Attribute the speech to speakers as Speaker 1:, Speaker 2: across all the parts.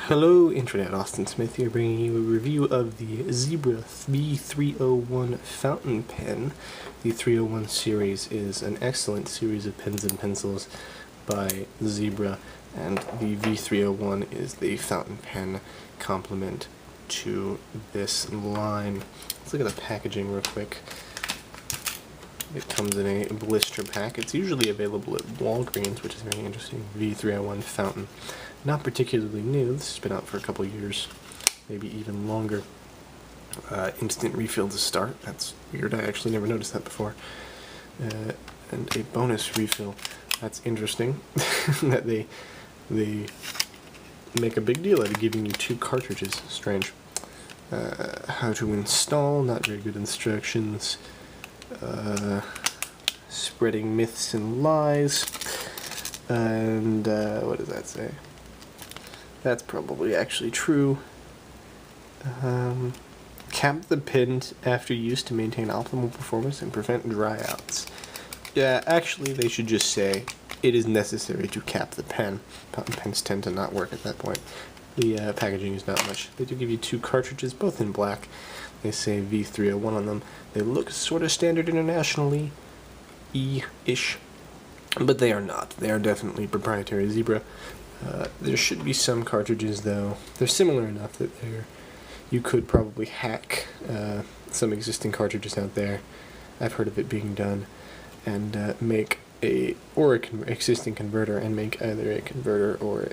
Speaker 1: Hello Internet, Austin Smith here, bringing you a review of the Zebra V-301 fountain pen. The 301 series is an excellent series of pens and pencils by Zebra, and the V-301 is the fountain pen complement to this line. Let's look at the packaging real quick. It comes in a blister pack. It's usually available at Walgreens, which is very interesting. V-301 fountain. Not particularly new. This has been out for a couple years, maybe even longer. Instant refill to start. That's weird. I actually never noticed that before. And a bonus refill. That's interesting. That they make a big deal out of giving you 2 cartridges. Strange. How to install. Not very good instructions. Spreading myths and lies. And what does that say? That's probably actually true. Cap the pen after use to maintain optimal performance and prevent dryouts. Yeah, actually they should just say it is necessary to cap the pen. Fountain pens tend to not work at that point. The packaging is not much. They do give you 2 cartridges, both in black. They say V-301 on them. They look sort of standard internationally ish, but they are not. They are definitely proprietary Zebra. There should be some cartridges, though. They're similar enough that you could probably hack some existing cartridges out there. I've heard of it being done, and make existing converter and make either a converter or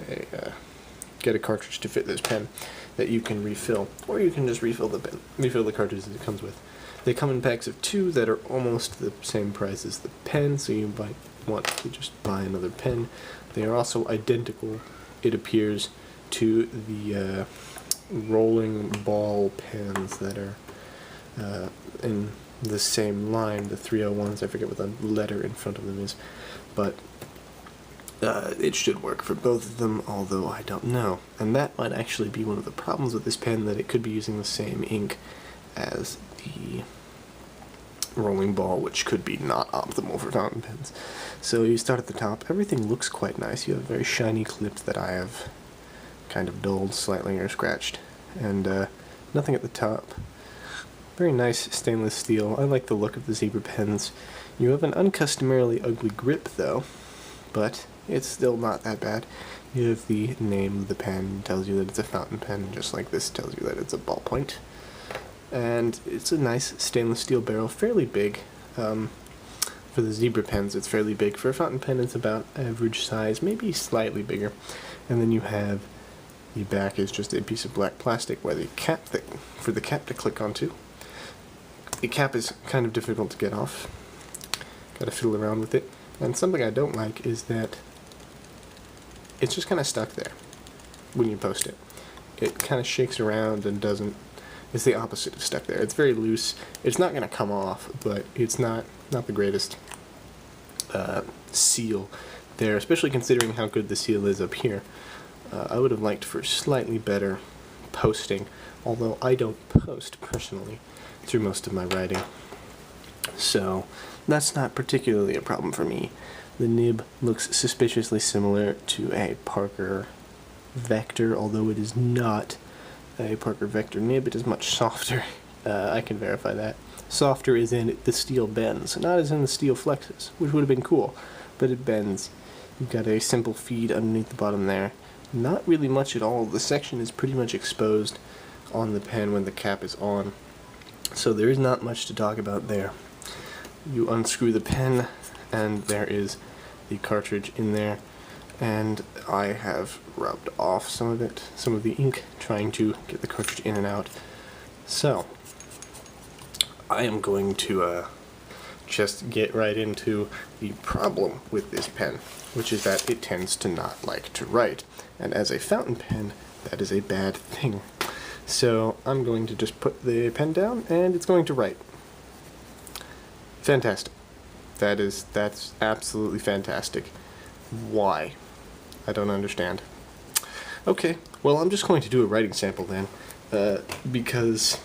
Speaker 1: get a cartridge to fit this pen that you can refill, or you can just refill the cartridges it comes with. They come in packs of 2 that are almost the same price as the pen, so you might want to just buy another pen. They are also identical, it appears, to the rolling ball pens that are in the same line, the 301s. I forget what the letter in front of them is, but it should work for both of them, although I don't know. And that might actually be one of the problems with this pen, that it could be using the same ink as the rolling ball, which could be not optimal for fountain pens. So you start at the top. Everything looks quite nice. You have very shiny clips that I have kind of dulled slightly or scratched, and nothing at the top. Very nice stainless steel. I like the look of the Zebra pens. You have an uncustomarily ugly grip though, but it's still not that bad. You have the name of the pen, tells you that it's a fountain pen, just like this tells you that it's a ballpoint. And it's a nice stainless steel barrel, fairly big. For the Zebra pens, it's fairly big. For a fountain pen, it's about average size, maybe slightly bigger. And then you have the back is just a piece of black plastic where the cap for the cap to click onto. The cap is kind of difficult to get off. Gotta fiddle around with it. And something I don't like is that it's just kind of stuck there when you post it. It kind of shakes around and doesn't. It's the opposite of stuck there. It's very loose. It's not going to come off, but it's not the greatest seal there, especially considering how good the seal is up here. I would have liked for slightly better posting, although I don't post personally through most of my writing. So that's not particularly a problem for me. The nib looks suspiciously similar to a Parker Vector, although it is not a Parker Vector nib. It is much softer. I can verify that. Softer is in the steel bends, not as in the steel flexes, which would have been cool, but it bends. You've got a simple feed underneath the bottom there. Not really much at all. The section is pretty much exposed on the pen when the cap is on, so there is not much to talk about there. You unscrew the pen, and there is the cartridge in there. And I have rubbed off some of the ink, trying to get the cartridge in and out. So, I am going to just get right into the problem with this pen, which is that it tends to not like to write. And as a fountain pen, that is a bad thing. So, I'm going to just put the pen down, and it's going to write. Fantastic. That's absolutely fantastic. Why? I don't understand. Okay, well, I'm just going to do a writing sample then, because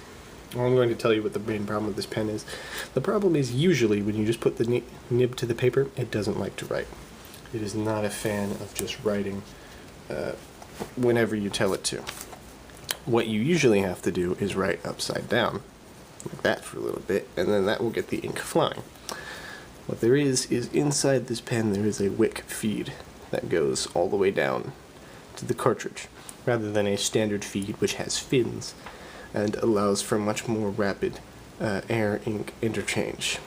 Speaker 1: I'm going to tell you what the main problem with this pen is. The problem is usually when you just put the nib to the paper, it doesn't like to write. It is not a fan of just writing whenever you tell it to. What you usually have to do is write upside down, like that for a little bit, and then that will get the ink flowing. What there is inside this pen there is a wick feed that goes all the way down to the cartridge, rather than a standard feed which has fins and allows for much more rapid air-ink interchange.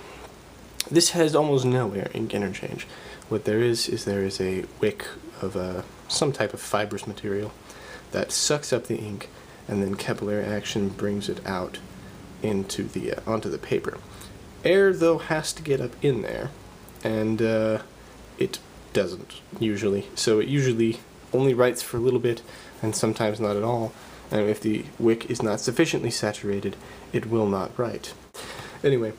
Speaker 1: This has almost no air-ink interchange. What there is a wick of some type of fibrous material that sucks up the ink, and then capillary action brings it out into the onto the paper. Air, though, has to get up in there, and it doesn't usually. So it usually only writes for a little bit, and sometimes not at all. And if the wick is not sufficiently saturated, it will not write. Anyway,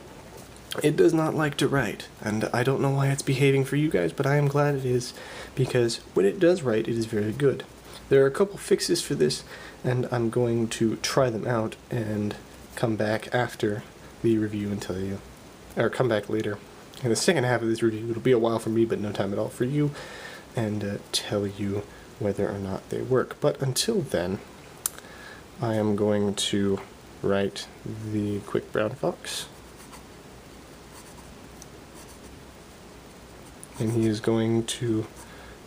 Speaker 1: it does not like to write, and I don't know why it's behaving for you guys, but I am glad it is, because when it does write, it is very good. There are a couple fixes for this, and I'm going to try them out and come back after the review and tell you, or come back later in the second half of this review. It'll be a while for me, but no time at all for you, and tell you whether or not they work. But until then, I am going to write the Quick Brown Fox, and he is going to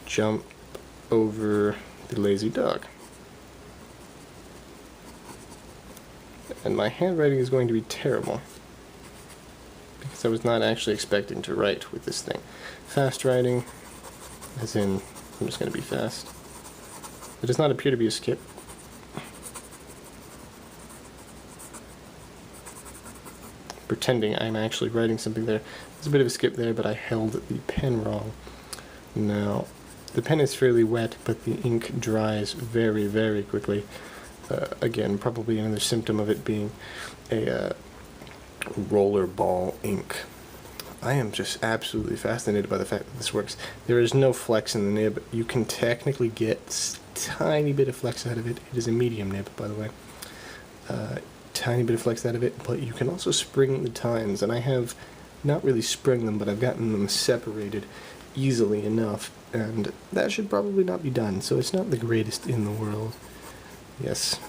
Speaker 1: jump over the Lazy Dog. And my handwriting is going to be terrible, because I was not actually expecting to write with this thing. Fast writing, as in, I'm just going to be fast. It does not appear to be a skip. Pretending I'm actually writing something there. There's a bit of a skip there, but I held the pen wrong. Now, the pen is fairly wet, but the ink dries very, very quickly. Again, probably another symptom of it being a roller ball ink. I am just absolutely fascinated by the fact that this works. There is no flex in the nib. You can technically get a tiny bit of flex out of it. It is a medium nib, by the way. Tiny bit of flex out of it, but you can also spring the tines, and I have not really sprung them, but I've gotten them separated easily enough, and that should probably not be done, so it's not the greatest in the world. Yes.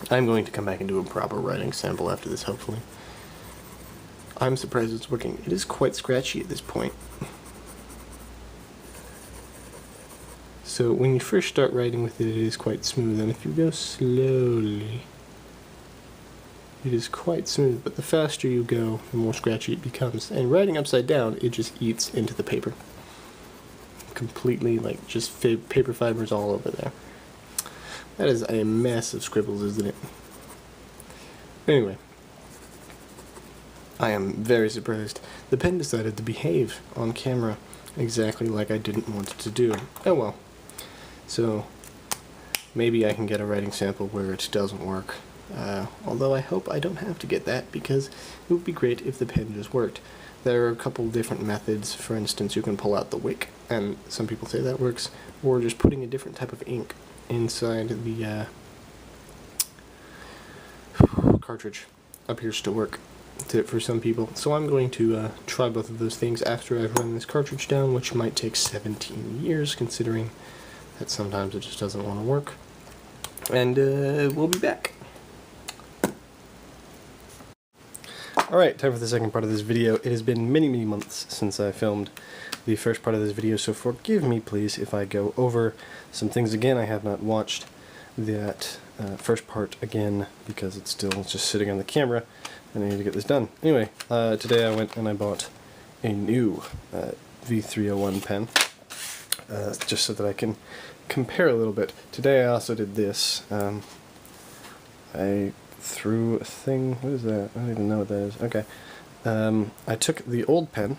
Speaker 1: I'm going to come back and do a proper writing sample after this, hopefully. I'm surprised it's working. It is quite scratchy at this point. So when you first start writing with it, it is quite smooth, and if you go slowly, it is quite smooth, but the faster you go, the more scratchy it becomes. And writing upside down, it just eats into the paper. Completely, like, just paper fibers all over there. That is a mess of scribbles, isn't it? Anyway, I am very surprised. The pen decided to behave on camera exactly like I didn't want it to do. Oh well. So, maybe I can get a writing sample where it doesn't work. Although I hope I don't have to get that, because it would be great if the pen just worked. There are a couple different methods. For instance, you can pull out the wick, and some people say that works, or just putting a different type of ink inside the cartridge appears to work for some people. So I'm going to try both of those things after I've run this cartridge down, which might take 17 years, considering that sometimes it just doesn't want to work. And we'll be back. Alright, time for the second part of this video. It has been many, many months since I filmed the first part of this video, so forgive me, please, if I go over some things again. I have not watched that first part again, because it's still just sitting on the camera, and I need to get this done. Anyway, today I went and I bought a new V-301 pen, just so that I can compare a little bit. Today I also did this. I threw a thing. What is that? I don't even know what that is. Okay. I took the old pen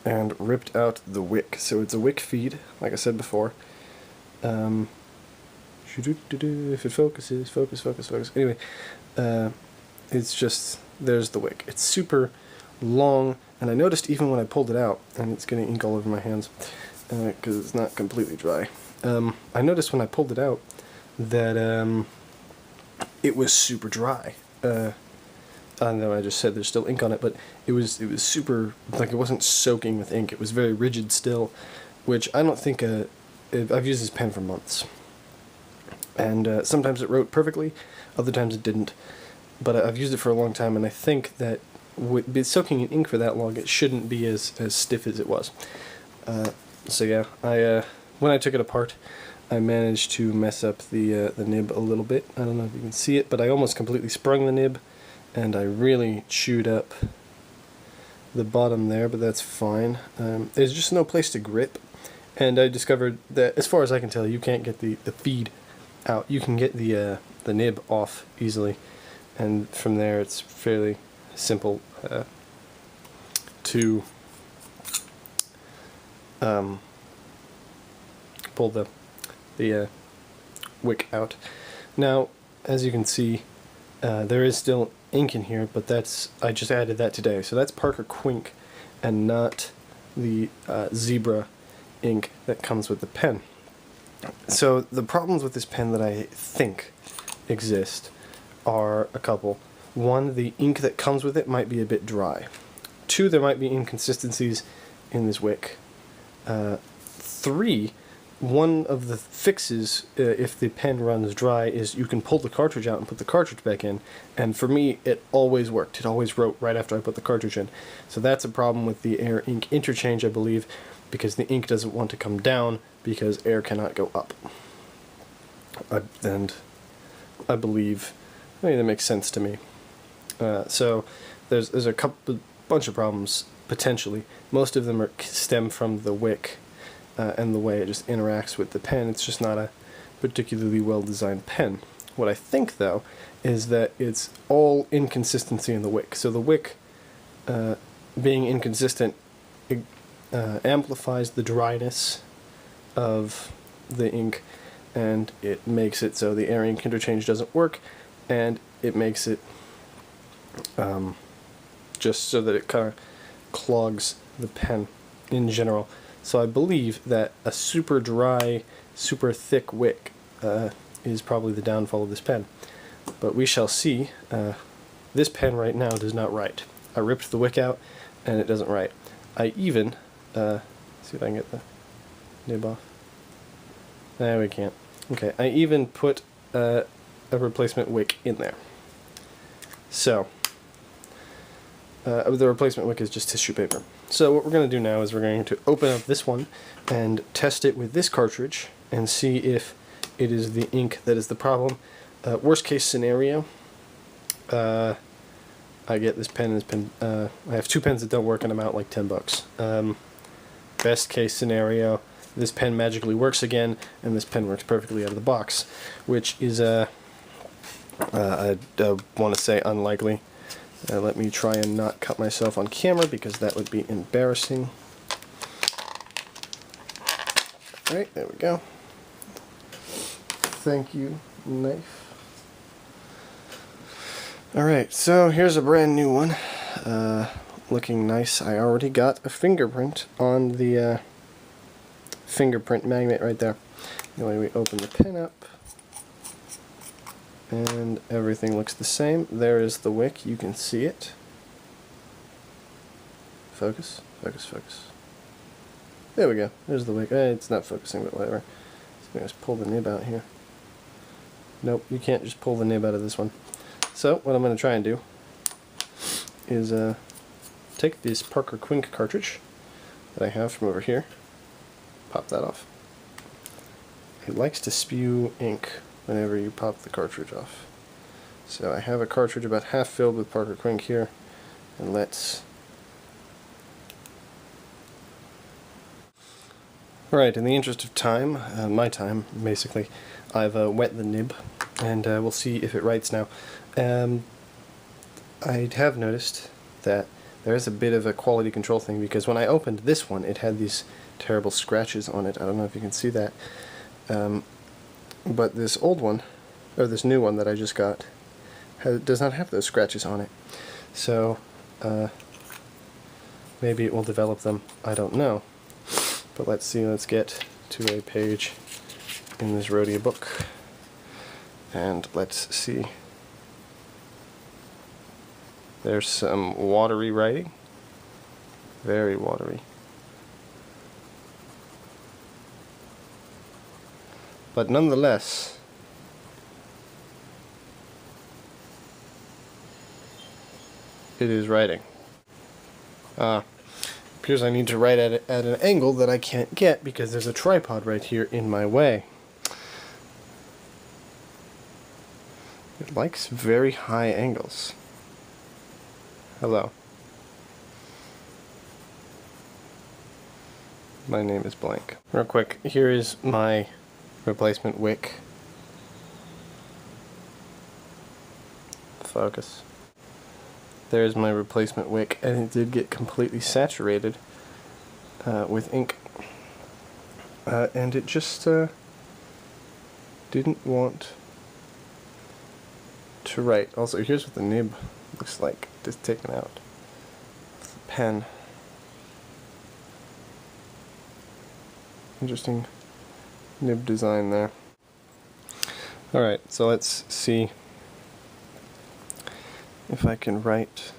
Speaker 1: and ripped out the wick. So it's a wick feed, like I said before. If it focuses, focus. Anyway, it's just, there's the wick. It's super long, and I noticed even when I pulled it out, and it's getting ink all over my hands, because it's not completely dry. I noticed when I pulled it out that it was super dry. I know I just said there's still ink on it, but it was super, like, it wasn't soaking with ink. It was very rigid still, which I don't think a
Speaker 2: I've used this pen for months, and sometimes it wrote perfectly, other times it didn't. But I've used it for a long time, and I think that with soaking in ink for that long, it shouldn't be as stiff as it was. So yeah, when I took it apart, I managed to mess up the nib a little bit. I don't know if you can see it, but I almost completely sprung the nib, and I really chewed up the bottom there, but that's fine. There's just no place to grip, and I discovered that, as far as I can tell, you can't get the feed out. You can get the nib off easily, and from there it's fairly simple to pull the wick out. Now, as you can see, there is still ink in here, but I just added that today. So that's Parker Quink and not the zebra ink that comes with the pen. So the problems with this pen that I think exist are a couple. One, the ink that comes with it might be a bit dry. Two, there might be inconsistencies in this wick. Three, one of the fixes, if the pen runs dry, is you can pull the cartridge out and put the cartridge back in, and for me it always worked. It always wrote right after I put the cartridge in. So that's a problem with the air ink interchange, I believe, because the ink doesn't want to come down because air cannot go up. And I believe, that makes sense to me. So there's a bunch of problems potentially. Most of them stem from the wick and the way it just interacts with the pen. It's just not a particularly well designed pen. What I think though is that it's all inconsistency in the wick. So the wick being inconsistent amplifies the dryness of the ink, and it makes it so the air ink interchange doesn't work, and it makes it just so that it kind of clogs the pen in general. So I believe that a super dry, super thick wick is probably the downfall of this pen. But we shall see. This pen right now does not write. I ripped the wick out and it doesn't write. I even, see if I can get the nib off. No, we can't. Okay, I even put a replacement wick in there. So, the replacement wick is just tissue paper. So what we're going to do now is we're going to open up this one and test it with this cartridge and see if it is the ink that is the problem. Worst case scenario, I get this pen and this pen. I have two pens that don't work and I'm out like $10. Best case scenario, this pen magically works again and this pen works perfectly out of the box, which is I want to say unlikely. Let me try and not cut myself on camera because that would be embarrassing. Alright, there we go. Thank you, knife. Alright, so here's a brand new one. Looking nice. I already got a fingerprint on the fingerprint magnet right there. Anyway, we open the pen up, and everything looks the same. There is the wick, you can see it. Focus, focus, focus. There we go, there's the wick. It's not focusing, but whatever. So let's pull the nib out here. Nope, you can't just pull the nib out of this one. So what I'm going to try and do is take this Parker Quink cartridge that I have from over here, pop that off. It likes to spew ink whenever you pop the cartridge off. So I have a cartridge about half filled with Parker Quink here, and let's... Alright, in the interest of time, my time basically, I've wet the nib, and we'll see if it writes now. I have noticed that there is a bit of a quality control thing, because when I opened this one it had these terrible scratches on it. I don't know if you can see that. But this old one, or this new one that I just got, does not have those scratches on it. So, maybe it will develop them, I don't know. But let's see, let's get to a page in this Rhodia book, and let's see. There's some watery writing, very watery. but nonetheless, it is writing. Appears I need to write at an angle that I can't get because there's a tripod right here in my way. It likes very high angles. Hello. My name is blank. Real quick, here is my replacement wick. Focus. There's my replacement wick, and it did get completely saturated with ink. And it just didn't want to write. Also, here's what the nib looks like, just taken out. It's the pen. Interesting nib design there. Alright, so let's see if I can write.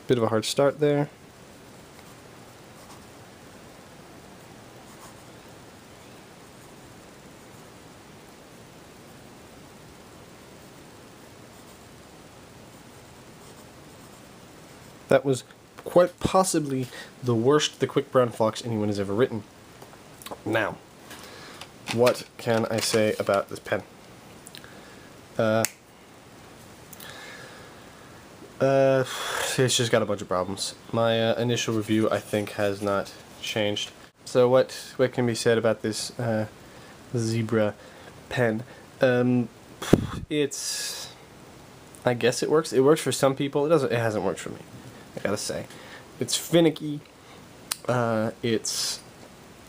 Speaker 2: Bit of a hard start there. That was quite possibly the worst The Quick Brown Fox anyone has ever written. Now, what can I say about this pen? It's just got a bunch of problems. My initial review, I think, has not changed. So what can be said about this Zebra pen? It's, I guess it works. It works for some people. It hasn't worked for me, I gotta say. It's finicky. It's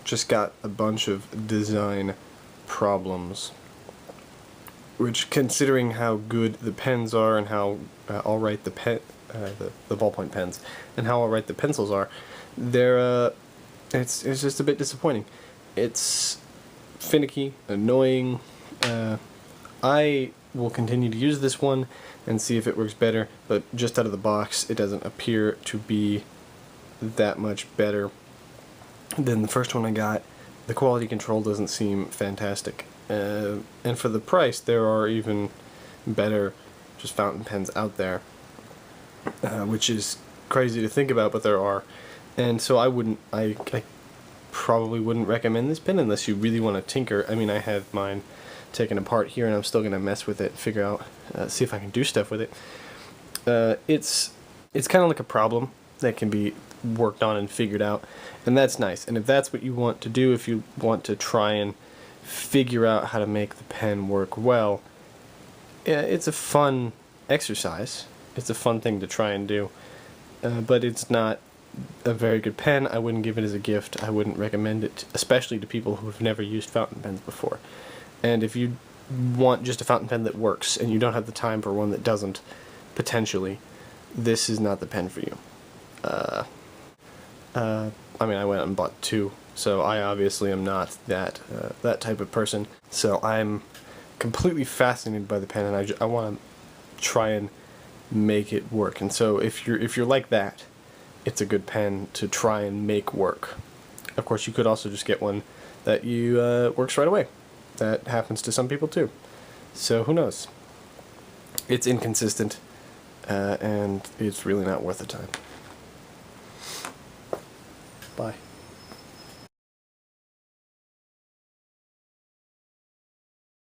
Speaker 2: just got a bunch of design problems, which, considering how good the pens are and how alright the ballpoint pens and how alright the pencils are, it's just a bit disappointing. It's finicky, annoying. I will continue to use this one and see if it works better, but just out of the box, it doesn't appear to be that much better than the first one I got. The quality control doesn't seem fantastic. And for the price, there are even better just fountain pens out there, which is crazy to think about, but there are. And so I probably wouldn't recommend this pen unless you really want to tinker. I mean, I have mine taken apart here, and I'm still gonna mess with it, figure out, see if I can do stuff with it. It's kind of like a problem that can be worked on and figured out, and that's nice. And if that's what you want to do, if you want to try and figure out how to make the pen work well, it's a fun exercise. It's a fun thing to try and do, but it's not a very good pen. I wouldn't give it as a gift. I wouldn't recommend it, especially to people who have never used fountain pens before. And if you want just a fountain pen that works and you don't have the time for one that doesn't, potentially, this is not the pen for you. I mean, I went and bought two, so I obviously am not that type of person. So I'm completely fascinated by the pen, and I want to try and make it work. And so if you're like that, it's a good pen to try and make work. Of course, you could also just get one that works right away. That happens to some people too. So who knows? It's inconsistent, and it's really not worth the time. Bye.